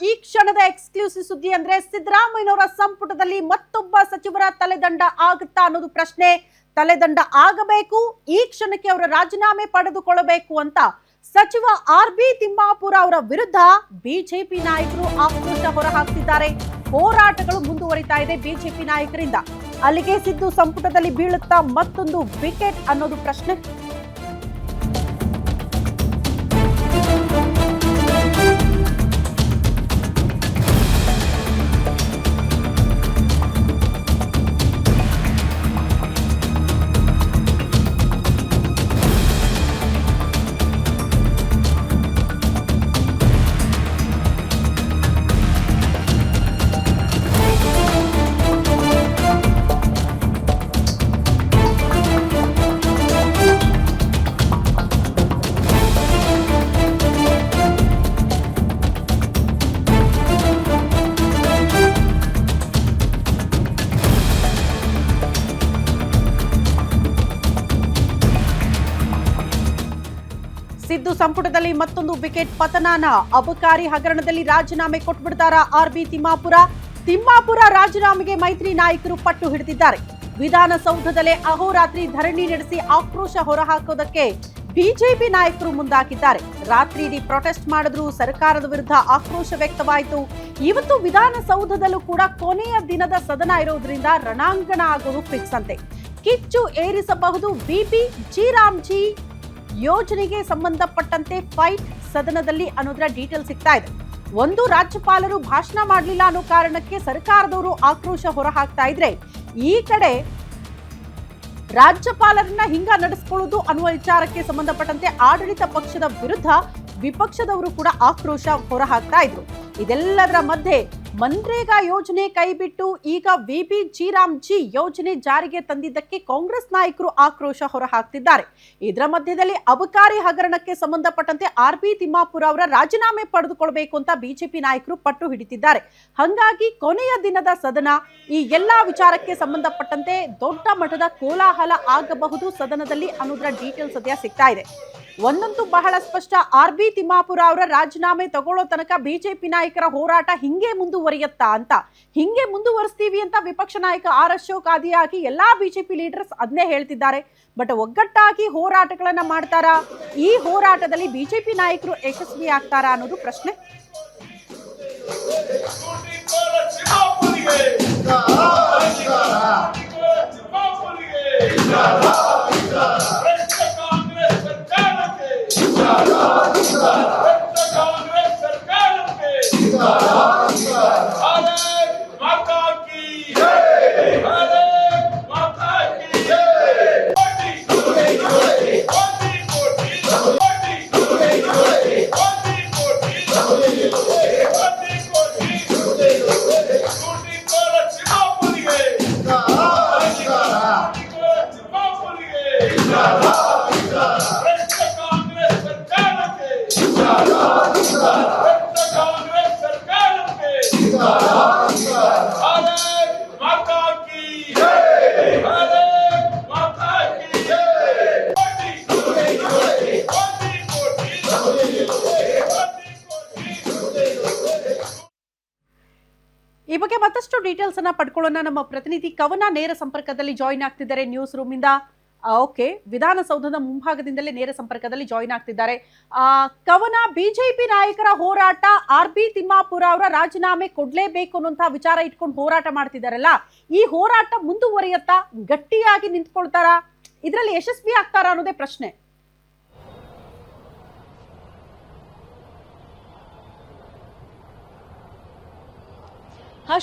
ಈ ಕ್ಷಣದ ಎಕ್ಸ್ಕ್ಲೂಸಿವ್ ಸುದ್ದಿ ಅಂದ್ರೆ ಸಿದ್ದರಾಮಯ್ಯನವರ ಸಂಪುಟದಲ್ಲಿ ಮತ್ತೊಬ್ಬ ಸಚಿವರ ತಲೆದಂಡ ಆಗುತ್ತಾ ಅನ್ನೋದು ಪ್ರಶ್ನೆ. ತಲೆದಂಡ ಆಗಬೇಕು, ಈ ಕ್ಷಣಕ್ಕೆ ಅವರ ರಾಜೀನಾಮೆ ಪಡೆದುಕೊಳ್ಳಬೇಕು ಅಂತ ಸಚಿವ ಆರ್.ಬಿ. ತಿಮ್ಮಾಪುರ ಅವರ ವಿರುದ್ಧ ಬಿಜೆಪಿ ನಾಯಕರು ಆಕ್ರೋಶ ಹೊರಹಾಕ್ತಿದ್ದಾರೆ. ಹೋರಾಟಗಳು ಮುಂದುವರಿತಾ ಇದೆ ಬಿಜೆಪಿ ನಾಯಕರಿಂದ. ಅಲ್ಲಿಗೆ ಸಿದ್ದು ಸಂಪುಟದಲ್ಲಿ ಬೀಳುತ್ತಾ ಮತ್ತೊಂದು ವಿಕೆಟ್ ಅನ್ನೋದು ಪ್ರಶ್ನೆ. ಸಿದ್ದು ಸಂಪುಟದಲ್ಲಿ ಮತ್ತೊಂದು ವಿಕೆಟ್ ಪತನಾನ. ಅಬಕಾರಿ ಹಗರಣದಲ್ಲಿ ರಾಜೀನಾಮೆ ಕೊಟ್ಬಿಡ್ತಾರ ಆರ್.ಬಿ. ತಿಮ್ಮಾಪುರ ರಾಜೀನಾಮೆಗೆ ಮೈತ್ರಿ ನಾಯಕರು ಪಟ್ಟು ಹಿಡಿದಿದ್ದಾರೆ. ವಿಧಾನಸೌಧದಲ್ಲೇ ಅಹೋರಾತ್ರಿ ಧರಣಿ ನಡೆಸಿ ಆಕ್ರೋಶ ಹೊರಹಾಕೋದಕ್ಕೆ ಬಿಜೆಪಿ ನಾಯಕರು ಮುಂದಾಗಿದ್ದಾರೆ. ರಾತ್ರಿ ಇಡೀ ಪ್ರೊಟೆಸ್ಟ್ ಮಾಡಿದ್ರು. ಸರ್ಕಾರದ ವಿರುದ್ಧ ಆಕ್ರೋಶ ವ್ಯಕ್ತವಾಯಿತು. ಇವತ್ತು ವಿಧಾನಸೌಧದಲ್ಲೂ ಕೂಡ ಕೊನೆಯ ದಿನದ ಸದನ ಇರೋದ್ರಿಂದ ರಣಾಂಗಣ ಆಗೋದು ಫಿಕ್ಸ್ ಅಂತೆ. ಕಿಚ್ಚು ಏರಿಸಬಹುದು ಬಿಪಿ ಜಿ ಯೋಜನೆಗೆ ಸಂಬಂಧಪಟ್ಟಂತೆ ಫೈಟ್ ಸದನದಲ್ಲಿ ಅನ್ನೋದರ ಡೀಟೇಲ್ ಸಿಗ್ತಾ ಇದೆ. ಒಂದು, ರಾಜ್ಯಪಾಲರು ಭಾಷಣ ಮಾಡಲಿಲ್ಲ ಅನ್ನೋ ಕಾರಣಕ್ಕೆ ಸರ್ಕಾರದವರು ಆಕ್ರೋಶ ಹೊರಹಾಕ್ತಾ ಇದ್ರೆ, ಈ ಕಡೆ ರಾಜ್ಯಪಾಲರನ್ನ ಹಿಂಗ ನಡೆಸ್ಕೊಳ್ಳೋದು ಅನ್ನುವ ವಿಚಾರಕ್ಕೆ ಸಂಬಂಧಪಟ್ಟಂತೆ ಆಡಳಿತ ಪಕ್ಷದ ವಿರುದ್ಧ ವಿಪಕ್ಷದವರು ಕೂಡ ಆಕ್ರೋಶ ಹೊರಹಾಕ್ತಾ ಇದ್ರು. ಇದೆಲ್ಲದರ ಮಧ್ಯೆ ಮನ್ರೇಗಾ ಯೋಜನೆ ಕೈಬಿಟ್ಟು ಈಗ ಜಿ ಯೋಜನೆ ಜಾರಿಗೆ ತಂದಿದ್ದಕ್ಕೆ ಕಾಂಗ್ರೆಸ್ ನಾಯಕರು ಆಕ್ರೋಶ ಹೊರಹಾಕ್ತಿದ್ದಾರೆ. ಇದರ ಮಧ್ಯದಲ್ಲಿ ಅಬಕಾರಿ ಹಗರಣಕ್ಕೆ ಸಂಬಂಧಪಟ್ಟಂತೆ ಆರ್.ಬಿ. ತಿಮ್ಮಾಪುರ ಅವರ ರಾಜೀನಾಮೆ ಪಡೆದುಕೊಳ್ಬೇಕು ಅಂತ ಬಿಜೆಪಿ ನಾಯಕರು ಪಟ್ಟು ಹಿಡಿತಿದ್ದಾರೆ. ಹಾಗಾಗಿ ಕೊನೆಯ ದಿನದ ಸದನ, ಈ ಎಲ್ಲಾ ವಿಚಾರಕ್ಕೆ ಸಂಬಂಧಪಟ್ಟಂತೆ ದೊಡ್ಡ ಮಟ್ಟದ ಕೋಲಾಹಲ ಆಗಬಹುದು ಸದನದಲ್ಲಿ ಅನ್ನೋದರ ಡೀಟೇಲ್ ಸದ್ಯ ಸಿಗ್ತಾ ಇದೆ. ಒಂದಂತೂ ಬಹಳ ಸ್ಪಷ್ಟ, ಆರ್.ಬಿ. ತಿಮ್ಮಾಪುರ ಅವರ ರಾಜೀನಾಮೆ ತಗೊಳ್ಳೋ ತನಕ ಬಿಜೆಪಿ ನಾಯಕರ ಹೋರಾಟ ಹಿಂಗೆ ಮುಂದುವರಿಯುತ್ತಾ ಅಂತ. ಹಿಂಗೆ ಮುಂದುವರಿಸ್ತೀವಿ ಅಂತ ವಿಪಕ್ಷ ನಾಯಕ ಆರ್ ಅಶೋಕ್ ಆದಿಯಾಗಿ ಎಲ್ಲಾ ಬಿಜೆಪಿ ಲೀಡರ್ಸ್ ಅದನ್ನೇ ಹೇಳ್ತಿದ್ದಾರೆ. ಬಟ್ ಒಗ್ಗಟ್ಟಾಗಿ ಹೋರಾಟಗಳನ್ನ ಮಾಡ್ತಾರಾ? ಈ ಹೋರಾಟದಲ್ಲಿ ಬಿಜೆಪಿ ನಾಯಕರು ಯಶಸ್ವಿ ಆಗ್ತಾರಾ ಅನ್ನೋದು ಪ್ರಶ್ನೆ. ಈ ಬಗ್ಗೆ ಮತ್ತಷ್ಟು ಡೀಟೇಲ್ಸ್ ಅನ್ನ ಪಡ್ಕೊಳ್ಳೋಣ. ನಮ್ಮ ಪ್ರತಿನಿಧಿ ಕವನ ನೇರ ಸಂಪರ್ಕದಲ್ಲಿ ಜಾಯಿನ್ ಆಗ್ತಿದ್ದಾರೆ ನ್ಯೂಸ್ ರೂಮ್ ಇಂದ. ಓಕೆ, ವಿಧಾನಸೌಧದ ಮುಂಭಾಗದಿಂದಲೇ ನೇರ ಸಂಪರ್ಕದಲ್ಲಿ ಜಾಯಿನ್ ಆಗ್ತಿದ್ದಾರೆ. ಕವನ, ಬಿಜೆಪಿ ನಾಯಕರ ಹೋರಾಟ, ಆರ್.ಬಿ. ತಿಮ್ಮಾಪುರ ಅವರ ರಾಜೀನಾಮೆ ಕೊಡ್ಲೇಬೇಕು ಅನ್ನುವಂತಹ ವಿಚಾರ ಇಟ್ಕೊಂಡು ಹೋರಾಟ ಮಾಡ್ತಿದ್ದಾರಲ್ಲ, ಈ ಹೋರಾಟ ಮುಂದುವರಿಯತ್ತಾ? ಗಟ್ಟಿಯಾಗಿ ನಿಂತ್ಕೊಳ್ತಾರಾ? ಇದರಲ್ಲಿ ಯಶಸ್ವಿ ಆಗ್ತಾರಾ ಅನ್ನೋದೇ ಪ್ರಶ್ನೆ.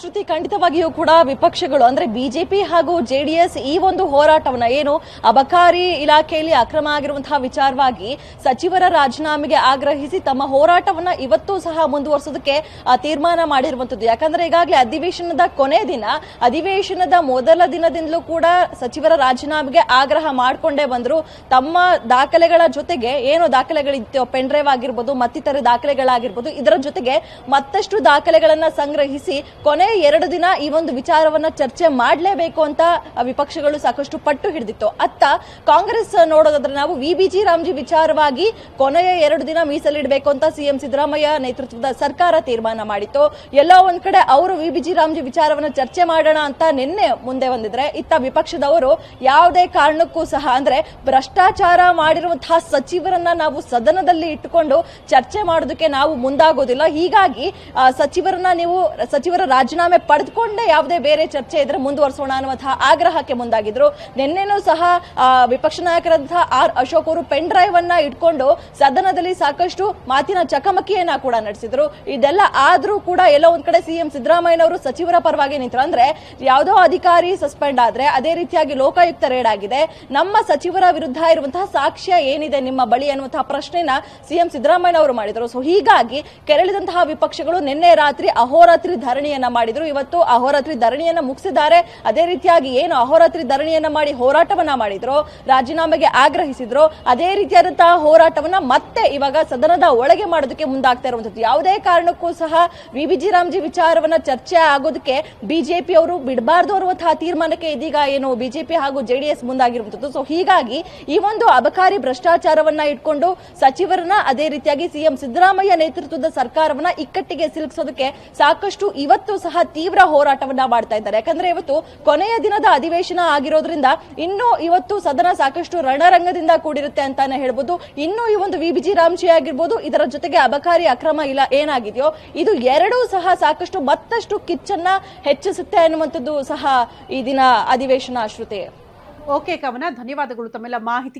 ಶ್ರುತಿ, ಖಂಡಿತವಾಗಿಯೂ ಕೂಡ ವಿಪಕ್ಷಗಳು ಅಂದ್ರೆ ಬಿಜೆಪಿ ಹಾಗೂ ಜೆಡಿಎಸ್ ಈ ಒಂದು ಹೋರಾಟವನ್ನ, ಏನು ಅಬಕಾರಿ ಇಲಾಖೆಯಲ್ಲಿ ಅಕ್ರಮ ಆಗಿರುವಂತಹ ವಿಚಾರವಾಗಿ ಸಚಿವರ ರಾಜೀನಾಮೆಗೆ ಆಗ್ರಹಿಸಿ ತಮ್ಮ ಹೋರಾಟವನ್ನ ಇವತ್ತು ಸಹ ಮುಂದುವರಿಸೋದಕ್ಕೆ ತೀರ್ಮಾನ ಮಾಡಿರುವಂತದ್ದು. ಯಾಕಂದ್ರೆ ಈಗಾಗಲೇ ಅಧಿವೇಶನದ ಕೊನೆ ದಿನ, ಅಧಿವೇಶನದ ಮೊದಲ ದಿನದಿಂದಲೂ ಕೂಡ ಸಚಿವರ ರಾಜೀನಾಮೆಗೆ ಆಗ್ರಹ ಮಾಡಿಕೊಂಡೇ ಬಂದ್ರು. ತಮ್ಮ ದಾಖಲೆಗಳ ಜೊತೆಗೆ ಏನು ದಾಖಲೆಗಳಿತ್ತು, ಪೆನ್ ಡ್ರೈವ್ ಆಗಿರ್ಬೋದು, ಮತ್ತಿತರ ದಾಖಲೆಗಳಾಗಿರ್ಬೋದು, ಇದರ ಜೊತೆಗೆ ಮತ್ತಷ್ಟು ದಾಖಲೆಗಳನ್ನ ಸಂಗ್ರಹಿಸಿ ಕೊನೆ 2 ದಿನ ಈ ಒಂದು ವಿಚಾರವನ್ನ ಚರ್ಚೆ ಮಾಡಲೇಬೇಕು ಅಂತ ವಿಪಕ್ಷಗಳು ಸಾಕಷ್ಟು ಪಟ್ಟು ಹಿಡಿದಿತ್ತು. ಅತ್ತ ಕಾಂಗ್ರೆಸ್ ನೋಡೋದಾದ್ರೆ ನಾವು ವಿಬಿಜಿ ರಾಮ್ಜಿ ವಿಚಾರವಾಗಿ ಕೊನೆಯ 2 ದಿನ ಮೀಸಲಿಡಬೇಕು ಅಂತ ಸಿಎಂ ಸಿದ್ದರಾಮಯ್ಯ ನೇತೃತ್ವದ ಸರ್ಕಾರ ತೀರ್ಮಾನ ಮಾಡಿತ್ತು. ಎಲ್ಲೋ ಒಂದ್ ಕಡೆ ಅವರು ವಿಬಿಜಿ ರಾಮ್ಜಿ ವಿಚಾರವನ್ನ ಚರ್ಚೆ ಮಾಡೋಣ ಅಂತ ನಿನ್ನೆ ಮುಂದೆ ಬಂದಿದ್ರೆ, ಇತ್ತ ವಿಪಕ್ಷದವರು ಯಾವುದೇ ಕಾರಣಕ್ಕೂ ಸಹ ಅಂದ್ರೆ ಭ್ರಷ್ಟಾಚಾರ ಮಾಡಿರುವಂತಹ ಸಚಿವರನ್ನ ನಾವು ಸದನದಲ್ಲಿ ಇಟ್ಟುಕೊಂಡು ಚರ್ಚೆ ಮಾಡೋದಕ್ಕೆ ನಾವು ಮುಂದಾಗೋದಿಲ್ಲ. ಹೀಗಾಗಿ ಸಚಿವರ ರಾಜೀನಾಮೆ ಪಡೆದುಕೊಂಡೇ ಯಾವುದೇ ಬೇರೆ ಚರ್ಚೆ ಇದ್ರೆ ಮುಂದುವರಿಸೋಣ ಅನ್ನುವಂತಹ ಆಗ್ರಹಕ್ಕೆ ಮುಂದಾಗಿದ್ರು. ನಿನ್ನೆನೂ ಸಹ ವಿಪಕ್ಷ ನಾಯಕರಾದಂತಹ ಆರ್ ಅಶೋಕ್ ಅವರು ಪೆನ್ ಡ್ರೈವ್ ಅನ್ನ ಇಟ್ಕೊಂಡು ಸದನದಲ್ಲಿ ಸಾಕಷ್ಟು ಮಾತಿನ ಚಕಮಕಿಯನ್ನ ಕೂಡ ನಡೆಸಿದ್ರು. ಇದೆಲ್ಲ ಆದ್ರೂ ಕೂಡ ಎಲ್ಲೋ ಒಂದ್ ಕಡೆ ಸಿಎಂ ಸಿದ್ದರಾಮಯ್ಯನವರು ಸಚಿವರ ಪರವಾಗಿ ನಿಂತರು. ಅಂದ್ರೆ ಯಾವುದೋ ಅಧಿಕಾರಿ ಸಸ್ಪೆಂಡ್ ಆದ್ರೆ ಅದೇ ರೀತಿಯಾಗಿ ಲೋಕಾಯುಕ್ತ ರೇಡ್ ಆಗಿದೆ, ನಮ್ಮ ಸಚಿವರ ವಿರುದ್ಧ ಇರುವಂತಹ ಸಾಕ್ಷ್ಯ ಏನಿದೆ ನಿಮ್ಮ ಬಳಿ ಅನ್ನುವಂತಹ ಪ್ರಶ್ನೆನ ಸಿಎಂ ಸಿದ್ದರಾಮಯ್ಯನವರು ಮಾಡಿದ್ರು. ಸೊ ಹೀಗಾಗಿ ಕೆರಳಿದಂತಹ ವಿಪಕ್ಷಗಳು ನಿನ್ನೆ ರಾತ್ರಿ ಅಹೋರಾತ್ರಿ ಧರಣಿಯನ್ನ ಮಾಡಿದ್ರು. ಇವತ್ತು ಅಹೋರಾತ್ರಿ ಧರಣಿಯನ್ನ ಮುಗಿಸಿದ್ದಾರೆ. ಅದೇ ರೀತಿಯಾಗಿ ಏನು ಅಹೋರಾತ್ರಿ ಧರಣಿಯನ್ನ ಮಾಡಿ ಹೋರಾಟವನ್ನ ಮಾಡಿದ್ರು, ರಾಜೀನಾಮೆಗೆ ಆಗ್ರಹಿಸಿದ್ರು, ಅದೇ ರೀತಿಯಾದಂತಹ ಹೋರಾಟವನ್ನ ಮತ್ತೆ ಇವಾಗ ಸದನದ ಒಳಗೆ ಮಾಡೋದಕ್ಕೆ ಮುಂದಾಗ್ತಾ ಇರುವಂತದ್ದು. ಯಾವುದೇ ಕಾರಣಕ್ಕೂ ಸಹ ವಿಬಿಜಿ ರಾಮ್ಜಿ ವಿಚಾರವನ್ನ ಚರ್ಚೆ ಆಗೋದಕ್ಕೆ ಬಿಜೆಪಿ ಅವರು ಬಿಡಬಾರ್ದು ಅನ್ನುವಂತಹ ತೀರ್ಮಾನಕ್ಕೆ ಇದೀಗ ಏನು ಬಿಜೆಪಿ ಹಾಗೂ ಜೆಡಿಎಸ್ ಮುಂದಾಗಿರುವಂತದ್ದು. ಸೊ ಹೀಗಾಗಿ ಈ ಒಂದು ಅಬಕಾರಿ ಭ್ರಷ್ಟಾಚಾರವನ್ನ ಇಟ್ಕೊಂಡು ಸಚಿವರನ್ನ ಅದೇ ರೀತಿಯಾಗಿ ಸಿಎಂ ಸಿದ್ದರಾಮಯ್ಯ ನೇತೃತ್ವದ ಸರ್ಕಾರವನ್ನ ಇಕ್ಕಟ್ಟಿಗೆ ಸಿಲುಕಿಸೋದಕ್ಕೆ ಸಾಕಷ್ಟು ಇವತ್ತು ಸಹ ತೀವ್ರ ಹೋರಾಟವನ್ನ ಮಾಡ್ತಾ ಇದ್ದಾರೆ. ಯಾಕಂದ್ರೆ ಇವತ್ತು ಕೊನೆಯ ದಿನದ ಅಧಿವೇಶನ ಆಗಿರೋದ್ರಿಂದ ಇನ್ನು ಇವತ್ತು ಸದನ ಸಾಕಷ್ಟು ರಣರಂಗದಿಂದ ಕೂಡಿರುತ್ತೆ ಅಂತಾನೆ ಹೇಳ್ಬೋದು. ಇನ್ನು ಈ ಒಂದು ವಿಬಿಜಿ ರಾಮ್ಜಿ ಆಗಿರ್ಬೋದು, ಇದರ ಜೊತೆಗೆ ಅಬಕಾರಿ ಅಕ್ರಮ ಇಲ್ಲ ಏನಾಗಿದೆಯೋ ಇದು ಎರಡೂ ಸಹ ಸಾಕಷ್ಟು ಮತ್ತಷ್ಟು ಕಿಚ್ಚನ್ನ ಹೆಚ್ಚಿಸುತ್ತೆ ಅನ್ನುವಂಥದ್ದು ಸಹ ಈ ದಿನ ಅಧಿವೇಶನ ಶ್ರುತಿ. ಓಕೆ ಕವನ, ಧನ್ಯವಾದಗಳು ತಮ್ಮೆಲ್ಲ ಮಾಹಿತಿಗೆ.